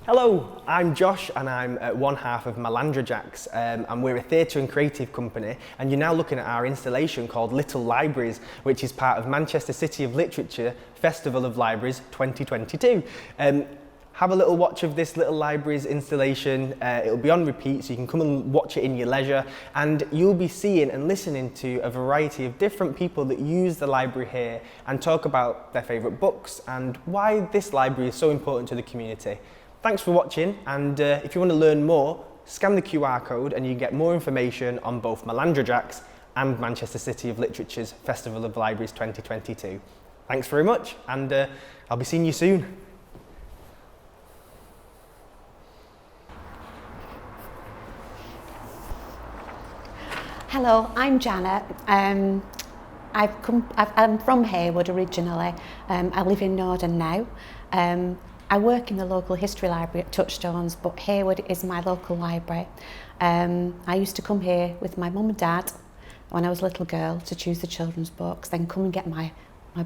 Hello, I'm Josh and I'm one half of Malandra Jacks and we're a theatre and creative company, and you're now looking at our installation called Little Libraries, which is part of Manchester City of Literature Festival of Libraries 2022. Have a little watch of this Little Libraries installation. It'll be on repeat, so you can come and watch it in your leisure, and you'll be seeing and listening to a variety of different people that use the library here and talk about their favourite books and why this library is so important to the community. Thanks for watching, and if you want to learn more, scan the QR code and you can get more information on both Malandra Jacks and Manchester City of Literature's Festival of Libraries 2022. Thanks very much, and I'll be seeing you soon. Hello, I'm Janet. I'm from Heywood originally. I live in Norden now. I work in the local history library at Touchstones, but Heywood is my local library. I used to come here with my mum and dad when I was a little girl to choose the children's books, then come and get my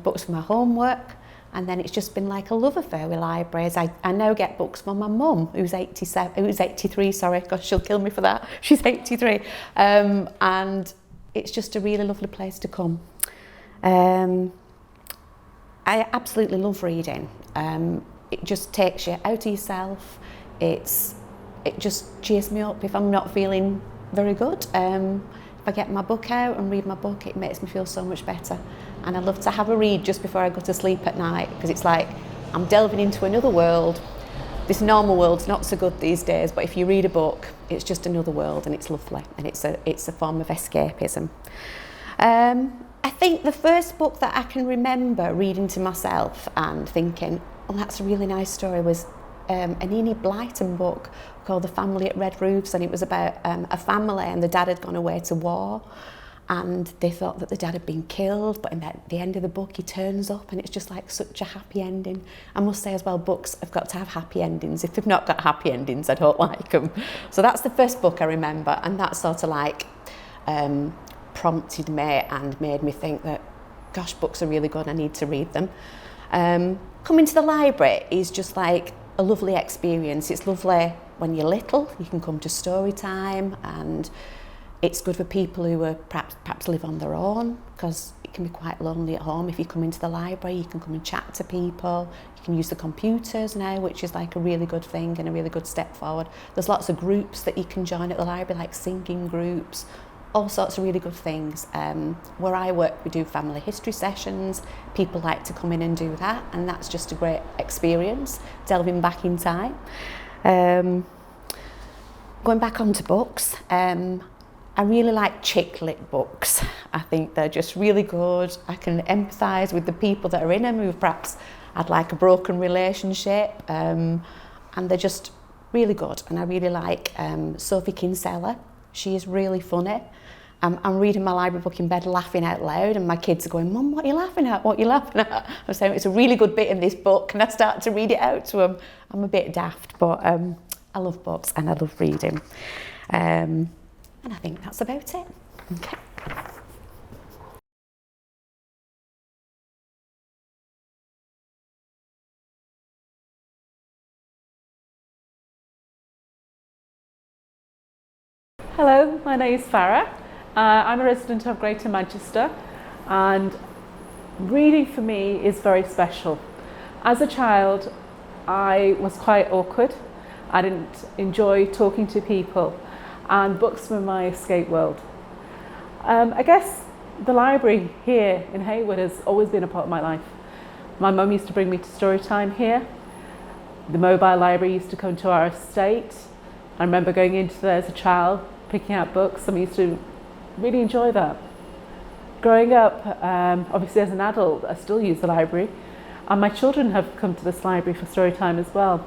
books for my homework, and then it's just been like a love affair with libraries. I now get books from my mum, who's 83, sorry, gosh, she'll kill me for that. She's 83. And it's just a really lovely place to come. I absolutely love reading. It just takes you out of yourself. It just cheers me up if I'm not feeling very good. If I get my book out and read my book, it makes me feel so much better. And I love to have a read just before I go to sleep at night, because it's like I'm delving into another world. This normal world's not so good these days, but if you read a book, it's just another world, and it's lovely, and it's a form of escapism. I think the first book that I can remember reading to myself and thinking, oh, that's a really nice story, was an Enid Blyton book called The Family at Red Roofs, and it was about a family, and the dad had gone away to war, and they thought that the dad had been killed, but at the end of the book he turns up, and it's just like such a happy ending. I must say as well, books have got to have happy endings. If they've not got happy endings, I don't like them. So that's the first book I remember, and that sort of like prompted me and made me think that, gosh, books are really good, I need to read them. Coming to the library is just like a lovely experience. It's lovely when you're little, you can come to story time, and it's good for people who are perhaps live on their own, because it can be quite lonely at home. If you come into the library, you can come and chat to people. You can use the computers now, which is like a really good thing and a really good step forward. There's lots of groups that you can join at the library, like singing groups, all sorts of really good things. Where I work, we do family history sessions. People like to come in and do that, and that's just a great experience, delving back in time. Going back onto books, I really like chick lit books. I think they're just really good. I can empathise with the people that are in them who've perhaps had like a broken relationship, and they're just really good. And I really like Sophie Kinsella. She is really funny. I'm reading my library book in bed laughing out loud, and my kids are going, Mum, what are you laughing at? What are you laughing at? I'm saying, it's a really good bit in this book, and I start to read it out to them. I'm a bit daft, but I love books and I love reading. And I think that's about it. Okay. Hello, my name is Farah. I'm a resident of Greater Manchester, and reading for me is very special. As a child, I was quite awkward. I didn't enjoy talking to people, and books were my escape world. I guess the library here in Heywood has always been a part of my life. My mum used to bring me to story time here. The mobile library used to come to our estate. I remember going into there as a child, picking out books, and I used to really enjoy that. Growing up, obviously as an adult, I still use the library, and my children have come to this library for story time as well.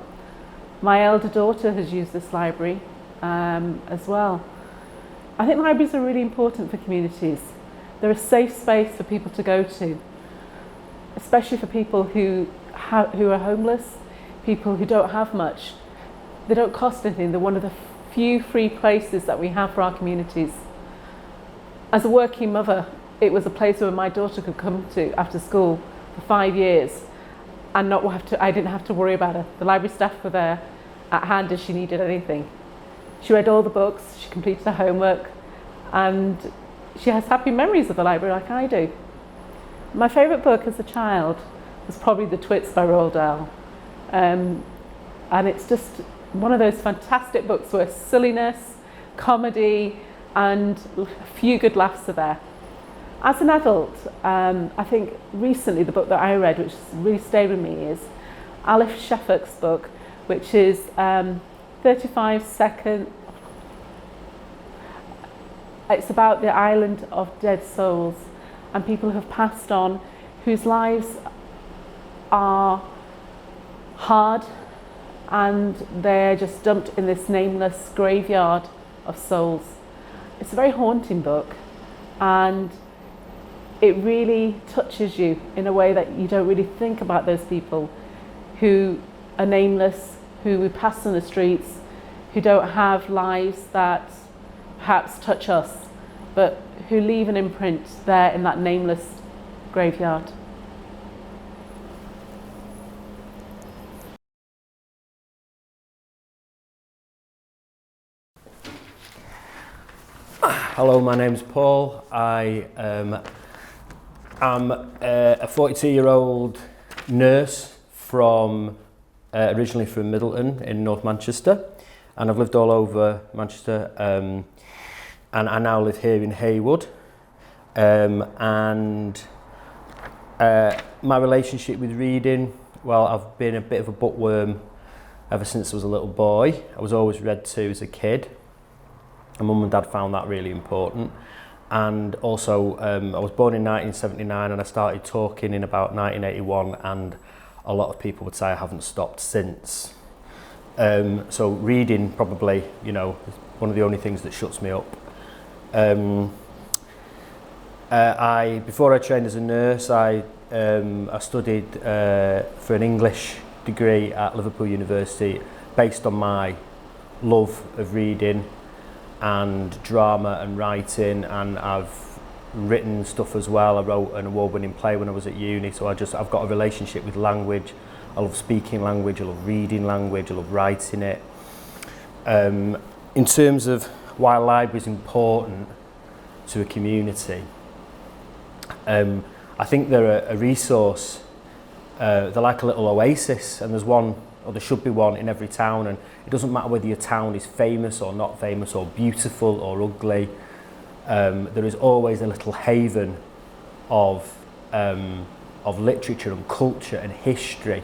My elder daughter has used this library as well. I think libraries are really important for communities. They're a safe space for people to go to, especially for people who are homeless, people who don't have much. They don't cost anything. They're one of the few free places that we have for our communities. As a working mother, it was a place where my daughter could come to after school for 5 years and I didn't have to worry about her. The library staff were there, at hand if she needed anything. She read all the books, she completed her homework, and she has happy memories of the library like I do. My favourite book as a child was probably The Twits by Roald Dahl. And it's just one of those fantastic books where silliness, comedy, and a few good laughs are there. As an adult, I think recently the book that I read, which really stayed with me, is Alif Shafak's book, which is 35 seconds. It's about the island of dead souls and people who have passed on, whose lives are hard, and they're just dumped in this nameless graveyard of souls. It's a very haunting book, and it really touches you in a way that you don't really think about those people who are nameless, who we pass on the streets, who don't have lives that perhaps touch us, but who leave an imprint there in that nameless graveyard. Hello, my name's Paul. I am a 42-year-old nurse from originally from Middleton in North Manchester, and I've lived all over Manchester, and I now live here in Heywood. My relationship with reading, well, I've been a bit of a bookworm ever since I was a little boy. I was always read to as a kid. My mum and dad found that really important, and also I was born in 1979 and I started talking in about 1981, and a lot of people would say I haven't stopped since. So reading probably, you know, is one of the only things that shuts me up. Before I trained as a nurse, I studied for an English degree at Liverpool University based on my love of reading and drama and writing, and I've written stuff as well. I wrote an award-winning play when I was at uni, so I've got a relationship with language. I love speaking language, I love reading language, I love writing it. In terms of why a library is important to a community, I think they're a resource. They're like a little oasis, and there's one, or there should be one, in every town, and it doesn't matter whether your town is famous or not famous, or beautiful or ugly. There is always a little haven of literature and culture and history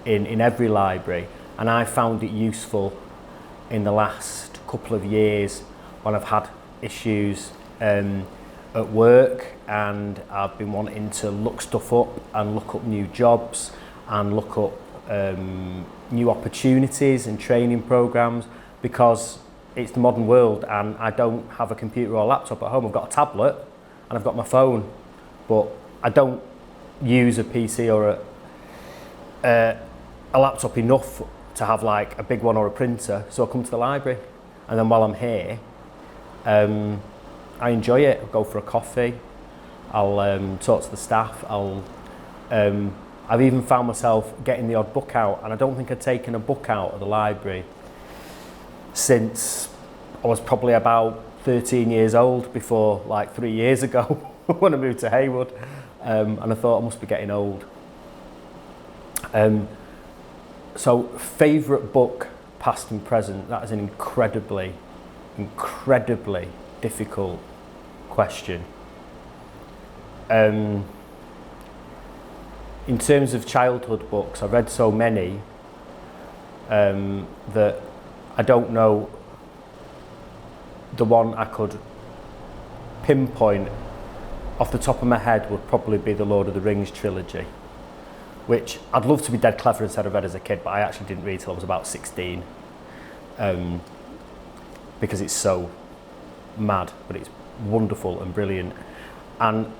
in every library, and I found it useful in the last couple of years when I've had issues at work, and I've been wanting to look stuff up and look up new jobs and look up new opportunities and training programs, because it's the modern world and I don't have a computer or a laptop at home. I've got a tablet and I've got my phone, but I don't use a PC or a laptop enough to have like a big one or a printer, so I come to the library, and then while I'm here I enjoy it. I'll go for a coffee, I'll talk to the staff, I've even found myself getting the odd book out, and I don't think I'd taken a book out of the library since I was probably about 13 years old, before like 3 years ago when I moved to Heywood, and I thought I must be getting old. So favourite book, past and present, that is an incredibly difficult question. In terms of childhood books, I've read so many that I don't know the one I could pinpoint off the top of my head. Would probably be the Lord of the Rings trilogy, which I'd love to be dead clever and said I read as a kid, but I actually didn't read till I was about 16, because it's so mad, but it's wonderful and brilliant. And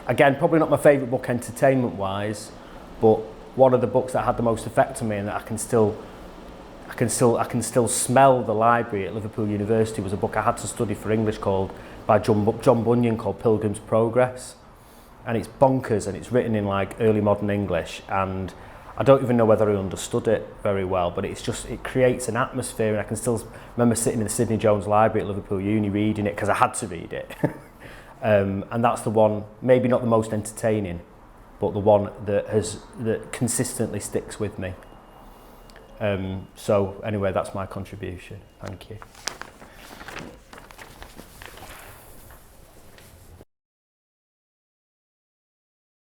again, probably not my favourite book entertainment wise, but one of the books that had the most effect on me, and that I can still smell the library at Liverpool University, was a book I had to study for English by John Bunyan, called Pilgrim's Progress. And it's bonkers, and it's written in like early modern English, and I don't even know whether I understood it very well, but it's just, it creates an atmosphere, and I can still remember sitting in the Sidney Jones Library at Liverpool Uni reading it because I had to read it. And that's the one, maybe not the most entertaining, but the one that consistently sticks with me. So anyway, that's my contribution. Thank you.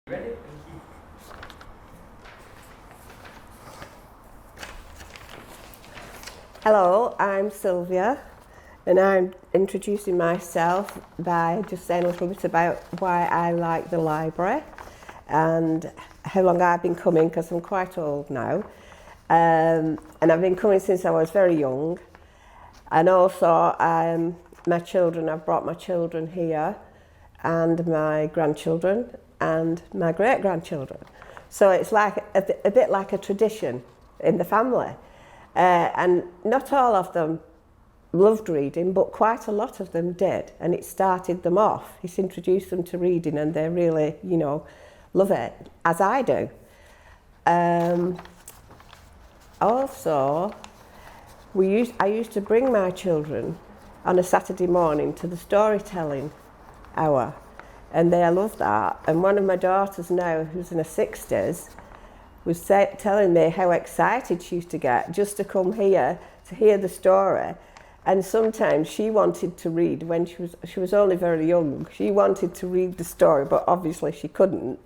Ready? Hello, I'm Sylvia, and I'm introducing myself by just saying a little bit about why I like the library and how long I've been coming, because I'm quite old now. And I've been coming since I was very young. And also my children, I've brought my children here, and my grandchildren and my great-grandchildren. So it's like a bit like a tradition in the family. And not all of them loved reading, but quite a lot of them did, and it started them off. It's introduced them to reading, and they really, you know, love it, as I do. Also, I used to bring my children on a Saturday morning to the storytelling hour, and they loved that. And one of my daughters now, who's in her 60s, was telling me how excited she used to get just to come here to hear the story. And sometimes she wanted to read when she was only very young. She wanted to read the story, but obviously she couldn't.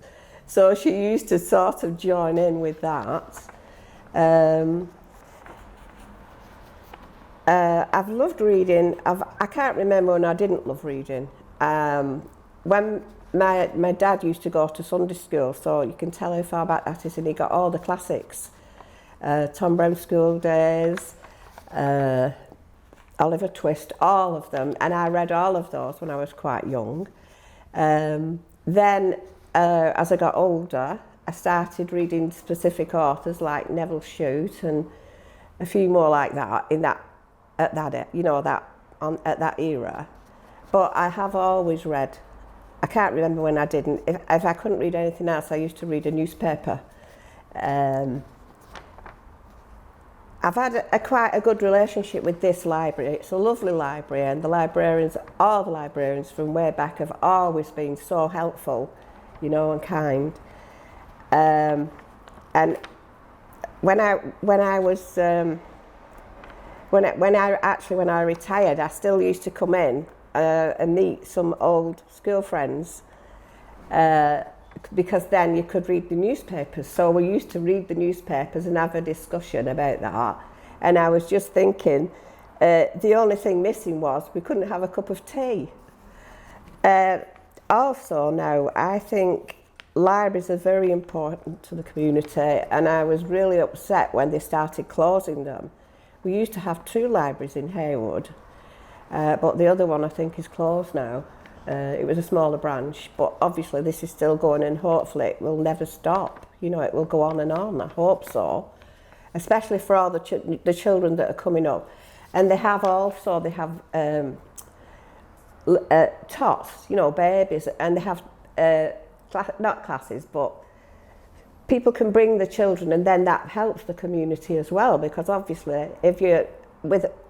So she used to sort of join in with that. I've loved reading. I can't remember when I didn't love reading. When my dad used to go to Sunday school, so you can tell how far back that is, and he got all the classics. Tom Brown's School Days, Oliver Twist, all of them, and I read all of those when I was quite young. Then, as I got older, I started reading specific authors like Neville Shute and a few more like that at that era. But I have always read. I can't remember when I didn't. If I couldn't read anything else, I used to read a newspaper. I've had quite a good relationship with this library. It's a lovely library, and all the librarians from way back have always been so helpful, you know, and kind. And when I retired, I still used to come in and meet some old school friends, because then you could read the newspapers. So we used to read the newspapers and have a discussion about that. And I was just thinking, the only thing missing was we couldn't have a cup of tea. Also now, I think libraries are very important to the community, and I was really upset when they started closing them. We used to have 2 libraries in Heywood, but the other one I think is closed now. It was a smaller branch, but obviously this is still going, and hopefully it will never stop. You know, it will go on, I hope so. Especially for all the children that are coming up. And they have tots, you know, babies, and they have, not classes, but people can bring the children, and then that helps the community as well, because obviously if you're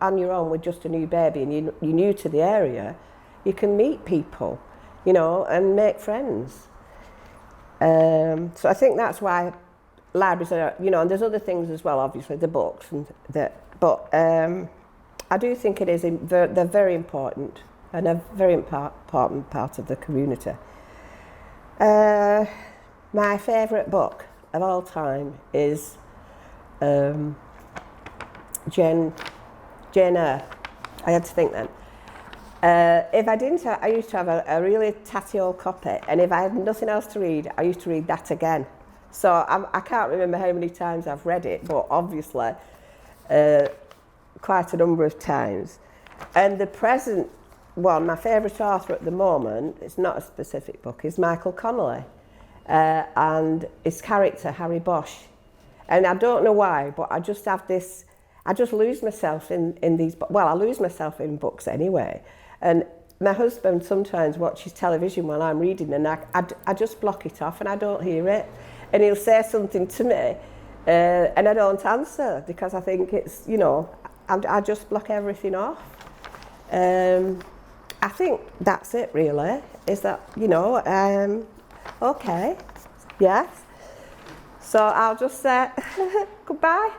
on your own with just a new baby and you're new to the area, you can meet people, you know, and make friends. So I think that's why libraries are, you know, and there's other things as well, obviously, the books and that, but I do think they're very important and a very important part of the community. My favourite book of all time is Jane Eyre. I had to think then. If I didn't, I used to have a really tatty old copy, and if I had nothing else to read, I used to read that again. So I can't remember how many times I've read it, but obviously quite a number of times. And the present one, my favourite author at the moment, it's not a specific book, is Michael Connolly, and his character, Harry Bosch. And I don't know why, but I just have this, I just lose myself in these, well, I lose myself in books anyway. And my husband sometimes watches television while I'm reading, and I just block it off and I don't hear it. And he'll say something to me, And I don't answer because I think it's, you know, I just block everything off. I think that's it really, is that, you know, okay, yes. So I'll just say goodbye.